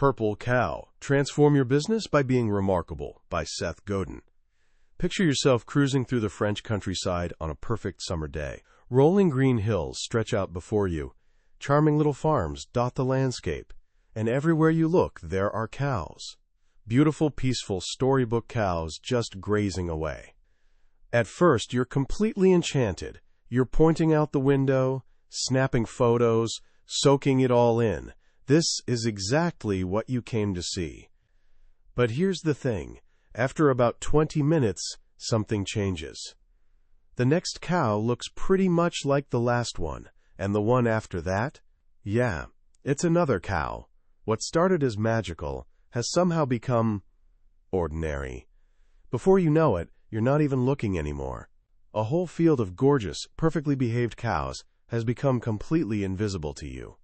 Purple Cow. Transform Your Business by Being Remarkable by Seth Godin. Picture yourself cruising through the French countryside on a perfect summer day. Rolling green hills stretch out before you. Charming little farms dot the landscape. And everywhere you look, there are cows. Beautiful, peaceful, storybook cows just grazing away. At first, you're completely enchanted. You're pointing out the window, snapping photos, soaking it all in. This is exactly what you came to see. But here's the thing. After about 20 minutes, something changes. The next cow looks pretty much like the last one, and the one after that? Yeah, it's another cow. What started as magical has somehow become ordinary. Before you know it, you're not even looking anymore. A whole field of gorgeous, perfectly behaved cows has become completely invisible to you.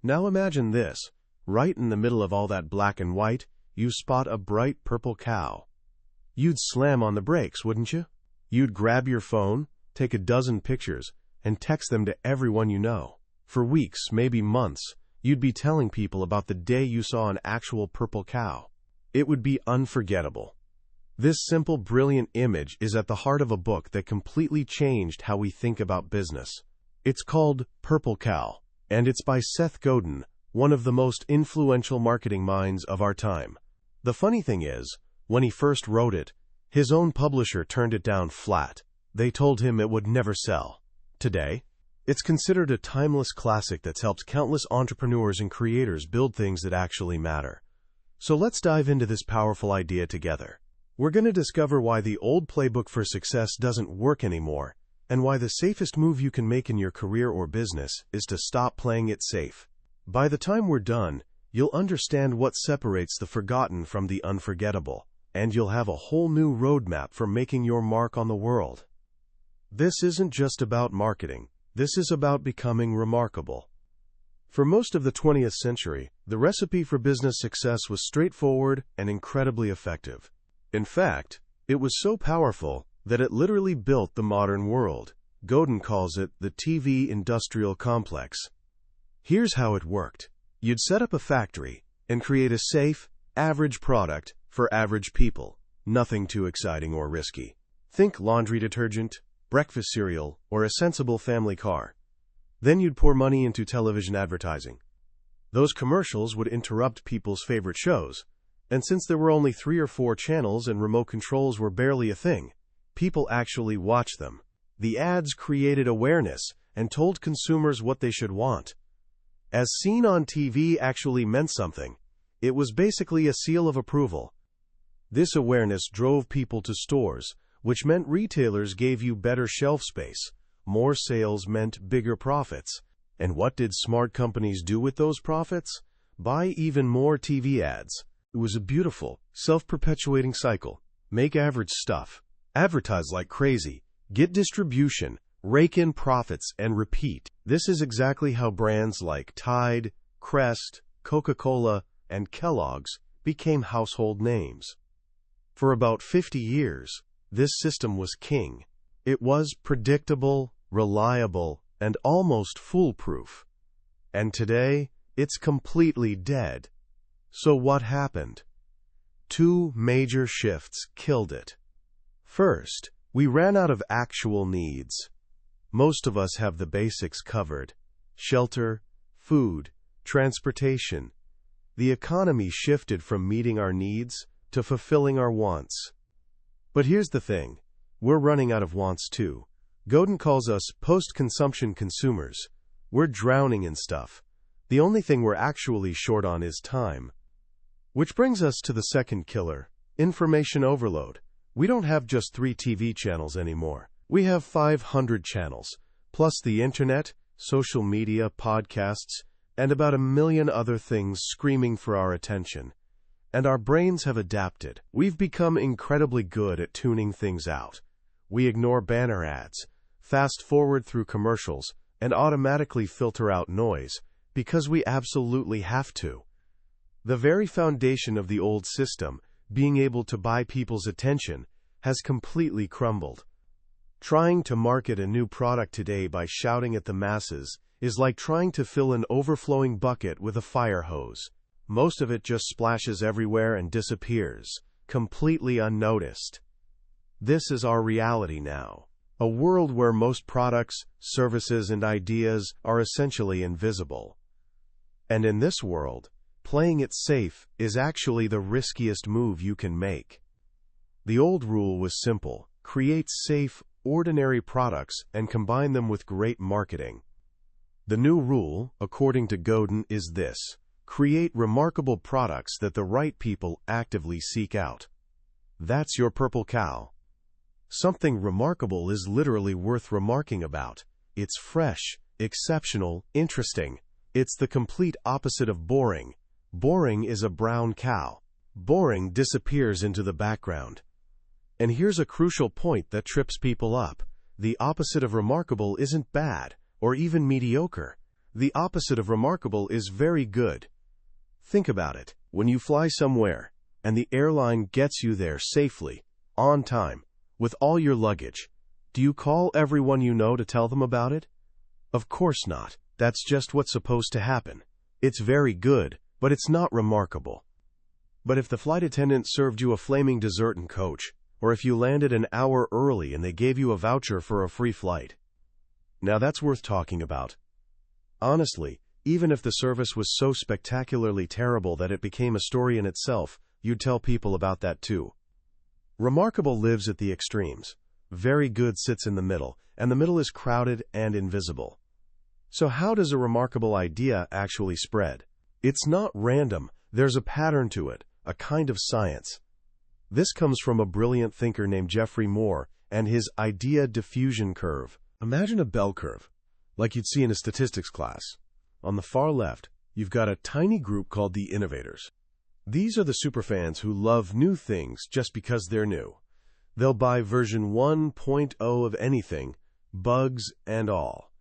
Now imagine this. Right in the middle of all that black and white, you spot a bright purple cow. You'd slam on the brakes, wouldn't you? You'd grab your phone, take a dozen pictures, and text them to everyone you know. For weeks, maybe months, you'd be telling people about the day you saw an actual purple cow. It would be unforgettable. This simple, brilliant image is at the heart of a book that completely changed how we think about business. It's called Purple Cow, and it's by Seth Godin, one of the most influential marketing minds of our time. The funny thing is, when he first wrote it, his own publisher turned it down flat. They told him it would never sell. Today, it's considered a timeless classic that's helped countless entrepreneurs and creators build things that actually matter. So let's dive into this powerful idea together. We're going to discover why the old playbook for success doesn't work anymore, and why the safest move you can make in your career or business is to stop playing it safe. By the time we're done, you'll understand what separates the forgotten from the unforgettable, and you'll have a whole new roadmap for making your mark on the world. This isn't just about marketing. This is about becoming remarkable. For most of the 20th century, the recipe for business success was straightforward and incredibly effective. In fact, it was so powerful that it literally built the modern world. Godin calls it the TV industrial complex. Here's how it worked. You'd set up a factory and create a safe, average product for average people. Nothing too exciting or risky. Think laundry detergent, breakfast cereal, or a sensible family car. Then you'd pour money into television advertising. Those commercials would interrupt people's favorite shows. And since there were only 3 or 4 channels and remote controls were barely a thing, people actually watched them. The ads created awareness and told consumers what they should want. As seen on TV actually meant something. It was basically a seal of approval. This awareness drove people to stores, which meant retailers gave you better shelf space. More sales meant bigger profits. And what did smart companies do with those profits? Buy even more TV ads. It was a beautiful, self-perpetuating cycle. Make average stuff. Advertise like crazy. Get distribution. Rake in profits and repeat. This is exactly how brands like Tide, Crest, Coca-Cola, and Kellogg's became household names. For about 50 years, this system was king. It was predictable, reliable, and almost foolproof. And today, it's completely dead. So what happened? 2 major shifts killed it. First, we ran out of actual needs. Most of us have the basics covered: shelter, food, transportation. The economy shifted from meeting our needs to fulfilling our wants. But here's the thing. We're running out of wants too. Godin calls us post-consumption consumers. We're drowning in stuff. The only thing we're actually short on is time. Which brings us to the second killer, information overload. We don't have just 3 TV channels anymore. We have 500 channels, plus the internet, social media, podcasts, and about 1 million other things screaming for our attention. And our brains have adapted. We've become incredibly good at tuning things out. We ignore banner ads, fast forward through commercials, and automatically filter out noise, because we absolutely have to. The very foundation of the old system, being able to buy people's attention, has completely crumbled. Trying to market a new product today by shouting at the masses is like trying to fill an overflowing bucket with a fire hose. Most of it just splashes everywhere and disappears, completely unnoticed. This is our reality now. A world where most products, services, and ideas are essentially invisible. And in this world, playing it safe is actually the riskiest move you can make. The old rule was simple: create safe, ordinary products and combine them with great marketing. The new rule, according to Godin, is this: create remarkable products that the right people actively seek out. That's your purple cow. Something remarkable is literally worth remarking about. It's fresh, exceptional, interesting. It's the complete opposite of boring. Boring is a brown cow. Boring disappears into the background. And here's a crucial point that trips people up. The opposite of remarkable isn't bad, or even mediocre. The opposite of remarkable is very good. Think about it. When you fly somewhere, and the airline gets you there safely, on time, with all your luggage, do you call everyone you know to tell them about it? Of course not. That's just what's supposed to happen. It's very good, but it's not remarkable. But if the flight attendant served you a flaming dessert in coach, or if you landed an hour early and they gave you a voucher for a free flight, now that's worth talking about. Honestly, even if the service was so spectacularly terrible that it became a story in itself, you'd tell people about that too. Remarkable lives at the extremes. Very good sits in the middle, and the middle is crowded and invisible. So how does a remarkable idea actually spread? It's not random. There's a pattern to it, a kind of science. This comes from a brilliant thinker named Geoffrey Moore and his idea diffusion curve. Imagine a bell curve, like you'd see in a statistics class. On the far left, you've got a tiny group called the innovators. These are the superfans who love new things just because they're new. They'll buy version 1.0 of anything, bugs and all.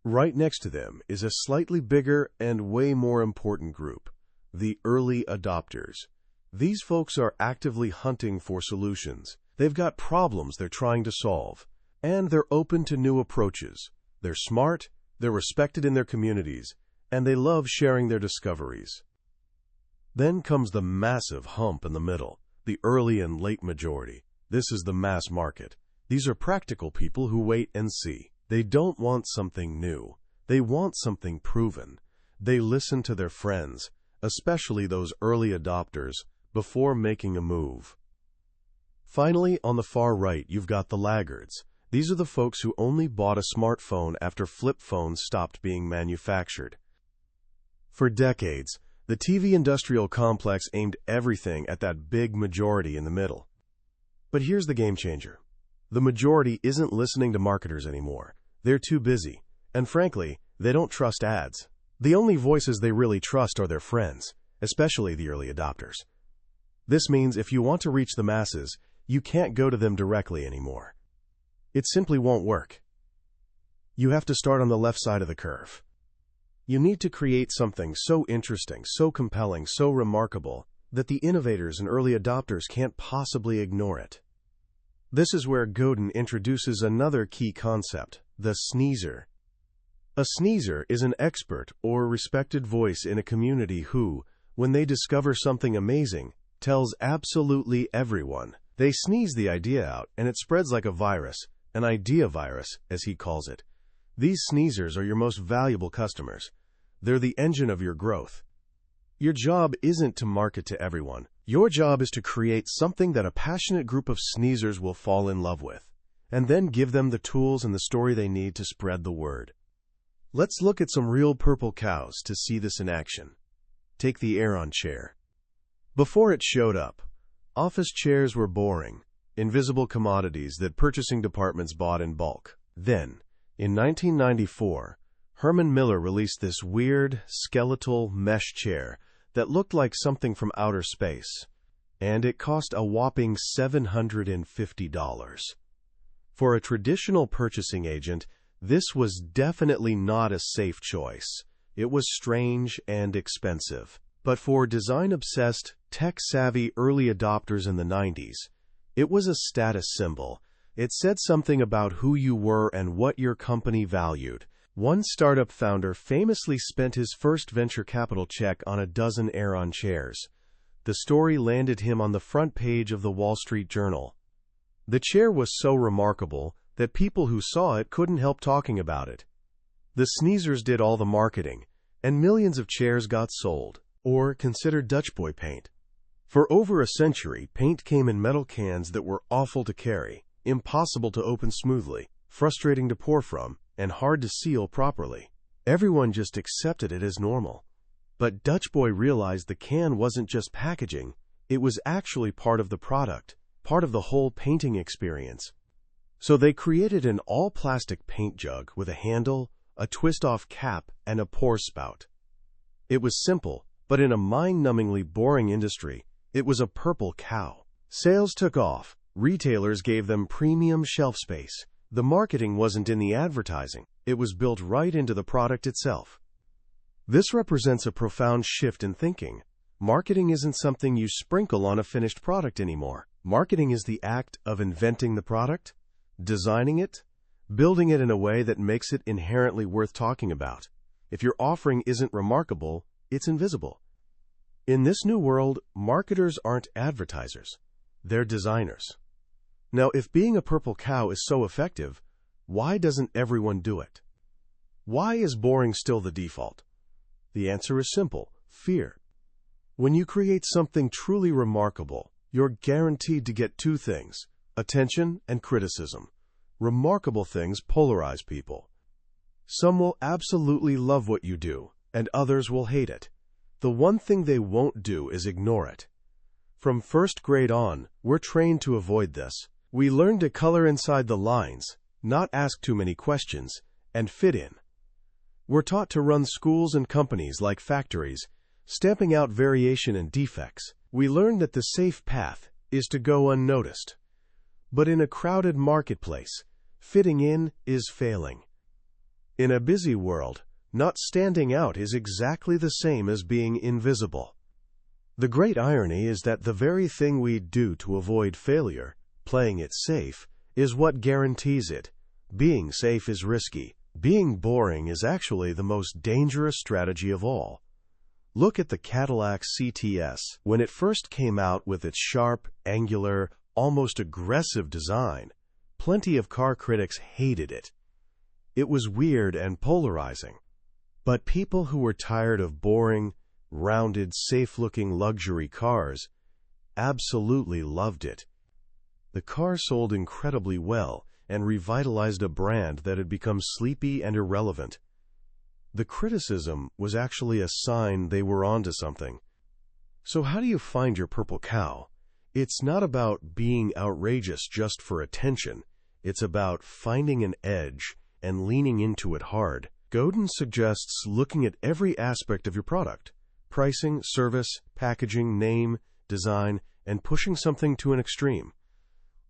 Right next to them is a slightly bigger and way more important group, the early adopters. These folks are actively hunting for solutions. They've got problems they're trying to solve, and they're open to new approaches. They're smart, they're respected in their communities, and they love sharing their discoveries. Then comes the massive hump in the middle, the early and late majority. This is the mass market. These are practical people who wait and see. They don't want something new. They want something proven. They listen to their friends, especially those early adopters, before making a move. Finally, on the far right, you've got the laggards. These are the folks who only bought a smartphone after flip phones stopped being manufactured. For decades, the TV industrial complex aimed everything at that big majority in the middle. But here's the game changer. The majority isn't listening to marketers anymore. They're too busy. And frankly, they don't trust ads. The only voices they really trust are their friends, especially the early adopters. This means if you want to reach the masses, you can't go to them directly anymore. It simply won't work. You have to start on the left side of the curve. You need to create something so interesting, so compelling, so remarkable, that the innovators and early adopters can't possibly ignore it. This is where Godin introduces another key concept, the sneezer. A sneezer is an expert or respected voice in a community who, when they discover something amazing, tells absolutely everyone. They sneeze the idea out, and it spreads like a virus, an idea virus, as he calls it. These sneezers are your most valuable customers. They're the engine of your growth. Your job isn't to market to everyone. Your job is to create something that a passionate group of sneezers will fall in love with, and then give them the tools and the story they need to spread the word. Let's look at some real purple cows to see this in action. Take the Aeron chair. Before it showed up, office chairs were boring, invisible commodities that purchasing departments bought in bulk. Then, in 1994, Herman Miller released this weird, skeletal mesh chair that looked like something from outer space, and it cost a whopping $750. For a traditional purchasing agent, this was definitely not a safe choice. It was strange and expensive. But for design-obsessed, tech-savvy early adopters in the 90s, it was a status symbol. It said something about who you were and what your company valued. One startup founder famously spent his first venture capital check on a dozen Aeron chairs. The story landed him on the front page of the Wall Street Journal. The chair was so remarkable that people who saw it couldn't help talking about it. The sneezers did all the marketing, and millions of chairs got sold. Or consider Dutch boy paint. For over a century, paint came in metal cans that were awful to carry, impossible to open smoothly, frustrating to pour from, and hard to seal properly. Everyone just accepted it as normal. But Dutch boy realized the can wasn't just packaging, it was actually part of the product, part of the whole painting experience. So they created an all-plastic paint jug with a handle, a twist-off cap, and a pour spout. It was simple, but in a mind-numbingly boring industry, it was a purple cow. Sales took off. Retailers gave them premium shelf space. The marketing wasn't in the advertising. It was built right into the product itself. This represents a profound shift in thinking. Marketing isn't something you sprinkle on a finished product anymore. Marketing is the act of inventing the product, designing it, building it in a way that makes it inherently worth talking about. If your offering isn't remarkable, it's invisible. In this new world, marketers aren't advertisers. They're designers. Now, if being a purple cow is so effective, why doesn't everyone do it? Why is boring still the default? The answer is simple: fear. When you create something truly remarkable, you're guaranteed to get two things: attention and criticism. Remarkable things polarize people. Some will absolutely love what you do, and others will hate it. The one thing they won't do is ignore it. From first grade on, we're trained to avoid this. We learn to color inside the lines, not ask too many questions, and fit in. We're taught to run schools and companies like factories, stamping out variation and defects. We learn that the safe path is to go unnoticed. But in a crowded marketplace, fitting in is failing. In a busy world, not standing out is exactly the same as being invisible. The great irony is that the very thing we do to avoid failure, playing it safe, is what guarantees it. Being safe is risky. Being boring is actually the most dangerous strategy of all. Look at the Cadillac CTS. When it first came out with its sharp, angular, almost aggressive design, plenty of car critics hated it. It was weird and polarizing. But people who were tired of boring, rounded, safe-looking luxury cars absolutely loved it. The car sold incredibly well and revitalized a brand that had become sleepy and irrelevant. The criticism was actually a sign they were onto something. So how do you find your purple cow? It's not about being outrageous just for attention. It's about finding an edge and leaning into it hard. Godin suggests looking at every aspect of your product: pricing, service, packaging, name, design, and pushing something to an extreme.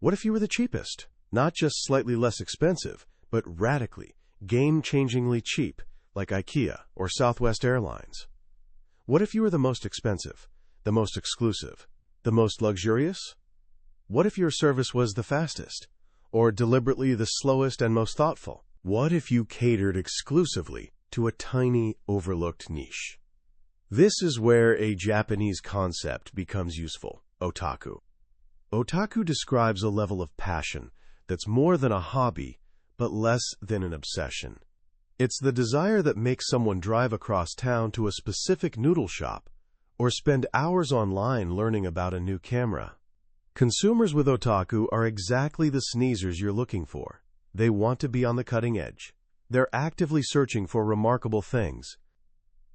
What if you were the cheapest? Not just slightly less expensive, but radically, game-changingly cheap, like IKEA or Southwest Airlines. What if you were the most expensive, the most exclusive, the most luxurious? What if your service was the fastest, or deliberately the slowest and most thoughtful? What if you catered exclusively to a tiny, overlooked niche? This is where a Japanese concept becomes useful: otaku. Otaku describes a level of passion that's more than a hobby, but less than an obsession. It's the desire that makes someone drive across town to a specific noodle shop, or spend hours online learning about a new camera. Consumers with otaku are exactly the sneezers you're looking for. They want to be on the cutting edge. They're actively searching for remarkable things.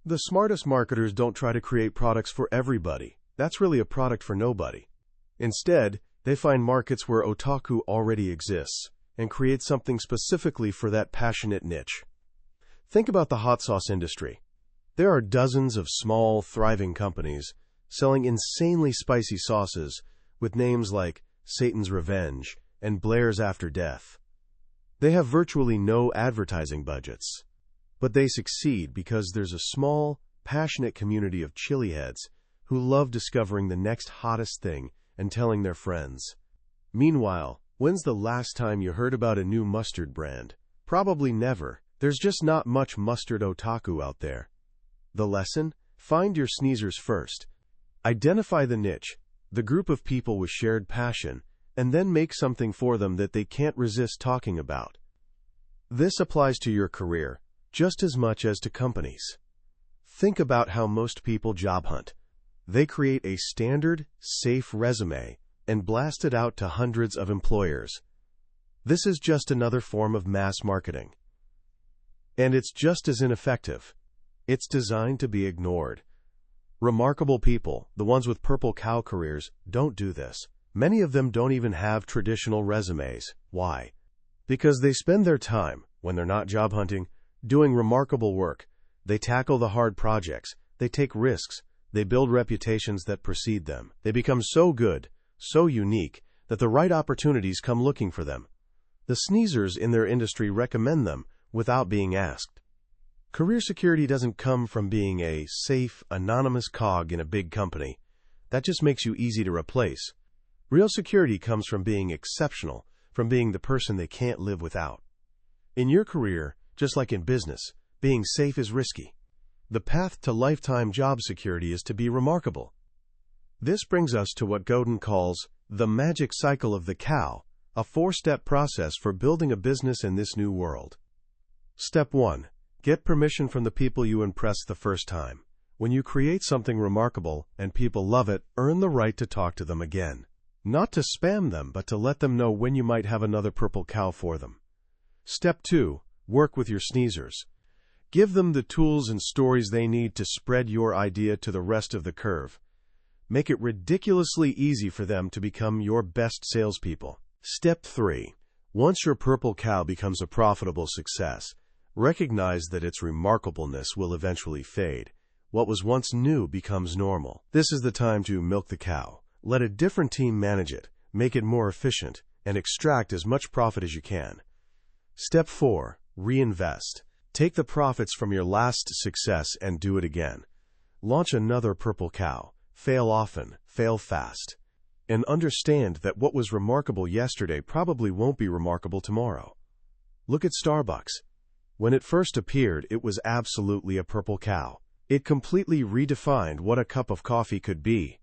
The smartest marketers don't try to create products for everybody. That's really a product for nobody. Instead, they find markets where otaku already exists and create something specifically for that passionate niche. Think about the hot sauce industry. There are dozens of small, thriving companies selling insanely spicy sauces with names like Satan's Revenge and Blair's After Death. They have virtually no advertising budgets, but they succeed because there's a small, passionate community of chili heads who love discovering the next hottest thing and telling their friends. Meanwhile, when's the last time you heard about a new mustard brand? Probably never. There's just not much mustard otaku out there. The lesson? Find your sneezers first. Identify the niche, the group of people with shared passion, and then make something for them that they can't resist talking about. This applies to your career just as much as to companies. Think about how most people job hunt. They create a standard, safe resume and blast it out to hundreds of employers. This is just another form of mass marketing. And it's just as ineffective. It's designed to be ignored. Remarkable people, the ones with purple cow careers, don't do this. Many of them don't even have traditional resumes. Why? Because they spend their time, when they're not job hunting, doing remarkable work. They tackle the hard projects. They take risks. They build reputations that precede them. They become so good, so unique, that the right opportunities come looking for them. The sneezers in their industry recommend them without being asked. Career security doesn't come from being a safe, anonymous cog in a big company. That just makes you easy to replace. Real security comes from being exceptional, from being the person they can't live without. In your career, just like in business, being safe is risky. The path to lifetime job security is to be remarkable. This brings us to what Godin calls the magic cycle of the cow, a 4-step process for building a business in this new world. Step 1. Get permission from the people you impress the first time. When you create something remarkable and people love it, earn the right to talk to them again. Not to spam them, but to let them know when you might have another purple cow for them. Step 2. Work with your sneezers. Give them the tools and stories they need to spread your idea to the rest of the curve. Make it ridiculously easy for them to become your best salespeople. Step 3. Once your purple cow becomes a profitable success, recognize that its remarkableness will eventually fade. What was once new becomes normal. This is the time to milk the cow. Let a different team manage it, make it more efficient, and extract as much profit as you can. Step 4. Reinvest. Take the profits from your last success and do it again. Launch another purple cow. Fail often, fail fast. And understand that what was remarkable yesterday probably won't be remarkable tomorrow. Look at Starbucks. When it first appeared, it was absolutely a purple cow. It completely redefined what a cup of coffee could be.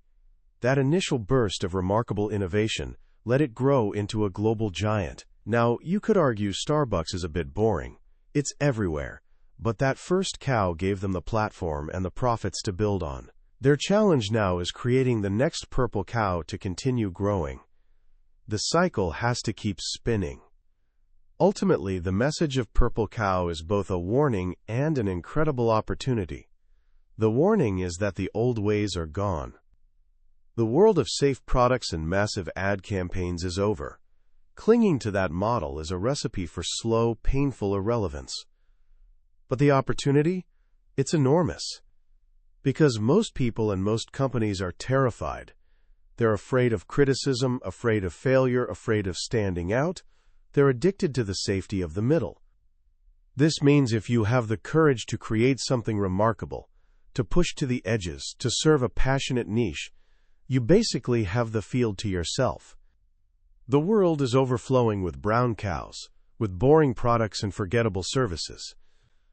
That initial burst of remarkable innovation let it grow into a global giant. Now, you could argue Starbucks is a bit boring. It's everywhere. But that first cow gave them the platform and the profits to build on. Their challenge now is creating the next purple cow to continue growing. The cycle has to keep spinning. Ultimately, the message of Purple Cow is both a warning and an incredible opportunity. The warning is that the old ways are gone. The world of safe products and massive ad campaigns is over. Clinging to that model is a recipe for slow, painful irrelevance. But the opportunity? It's enormous. Because most people and most companies are terrified. They're afraid of criticism, afraid of failure, afraid of standing out. They're addicted to the safety of the middle. This means if you have the courage to create something remarkable, to push to the edges, to serve a passionate niche, you basically have the field to yourself. The world is overflowing with brown cows, with boring products and forgettable services.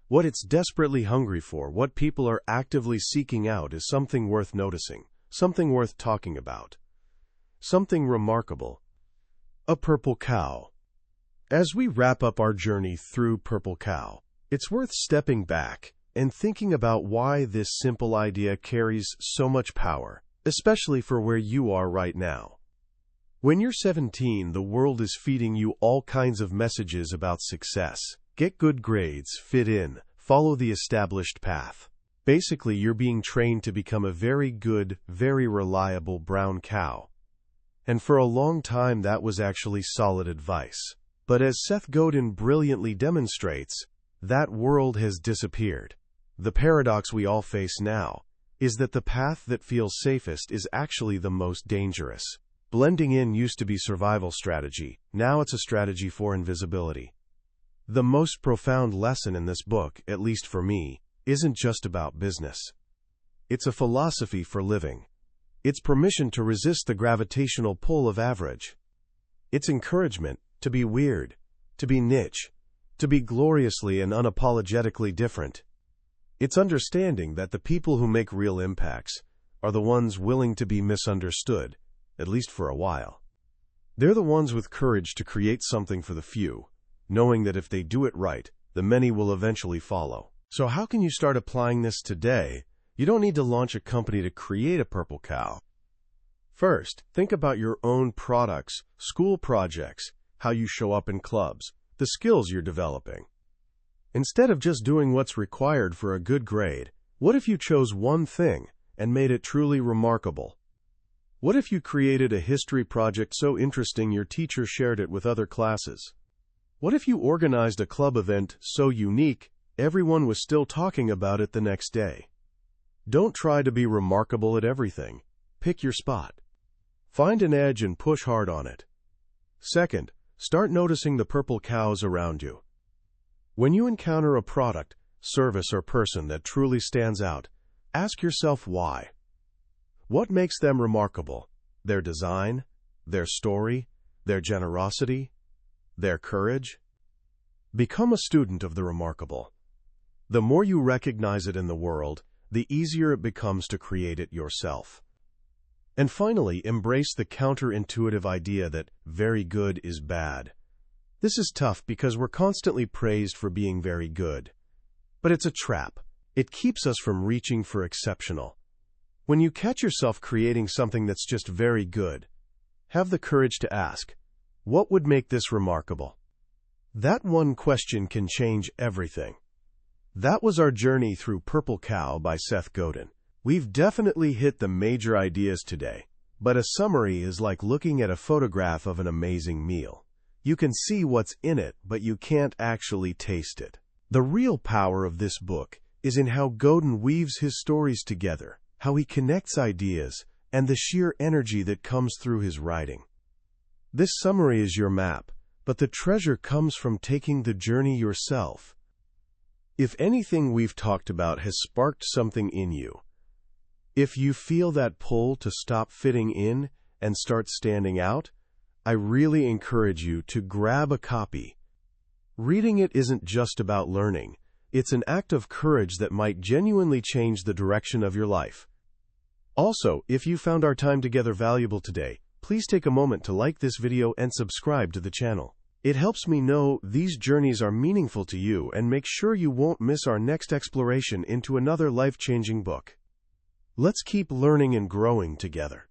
What it's desperately hungry for, what people are actively seeking out, is something worth noticing, something worth talking about, something remarkable. A purple cow. As we wrap up our journey through Purple Cow, it's worth stepping back and thinking about why this simple idea carries so much power, especially for where you are right now. When you're 17, the world is feeding you all kinds of messages about success. Get good grades, fit in, follow the established path. Basically, you're being trained to become a very good, very reliable brown cow. And for a long time, that was actually solid advice. But as Seth Godin brilliantly demonstrates, that world has disappeared. The paradox we all face now is that the path that feels safest is actually the most dangerous. Blending in used to be survival strategy. Now it's a strategy for invisibility. The most profound lesson in this book, at least for me, isn't just about business. It's a philosophy for living. It's permission to resist the gravitational pull of average. It's encouragement to be weird, to be niche, to be gloriously and unapologetically different. It's understanding that the people who make real impacts are the ones willing to be misunderstood, at least for a while. They're the ones with courage to create something for the few, knowing that if they do it right, the many will eventually follow. So how can you start applying this today? You don't need to launch a company to create a purple cow. First, think about your own products, school projects, how you show up in clubs, the skills you're developing. Instead of just doing what's required for a good grade, what if you chose one thing and made it truly remarkable? What if you created a history project so interesting your teacher shared it with other classes? What if you organized a club event so unique everyone was still talking about it the next day? Don't try to be remarkable at everything. Pick your spot. Find an edge and push hard on it. Second, start noticing the purple cows around you. When you encounter a product, service, or person that truly stands out, ask yourself why. What makes them remarkable? Their design, their story, their generosity, their courage? Become a student of the remarkable. The more you recognize it in the world, the easier it becomes to create it yourself. And finally, embrace the counterintuitive idea that very good is bad. This is tough because we're constantly praised for being very good. But it's a trap. It keeps us from reaching for exceptional. When you catch yourself creating something that's just very good, have the courage to ask, what would make this remarkable? That one question can change everything. That was our journey through Purple Cow by Seth Godin. We've definitely hit the major ideas today, but a summary is like looking at a photograph of an amazing meal. You can see what's in it, but you can't actually taste it. The real power of this book is in how Godin weaves his stories together, how he connects ideas, and the sheer energy that comes through his writing. This summary is your map, but the treasure comes from taking the journey yourself. If anything we've talked about has sparked something in you, if you feel that pull to stop fitting in and start standing out, I really encourage you to grab a copy. Reading it isn't just about learning. It's an act of courage that might genuinely change the direction of your life. Also, if you found our time together valuable today, please take a moment to like this video and subscribe to the channel. It helps me know these journeys are meaningful to you and make sure you won't miss our next exploration into another life-changing book. Let's keep learning and growing together.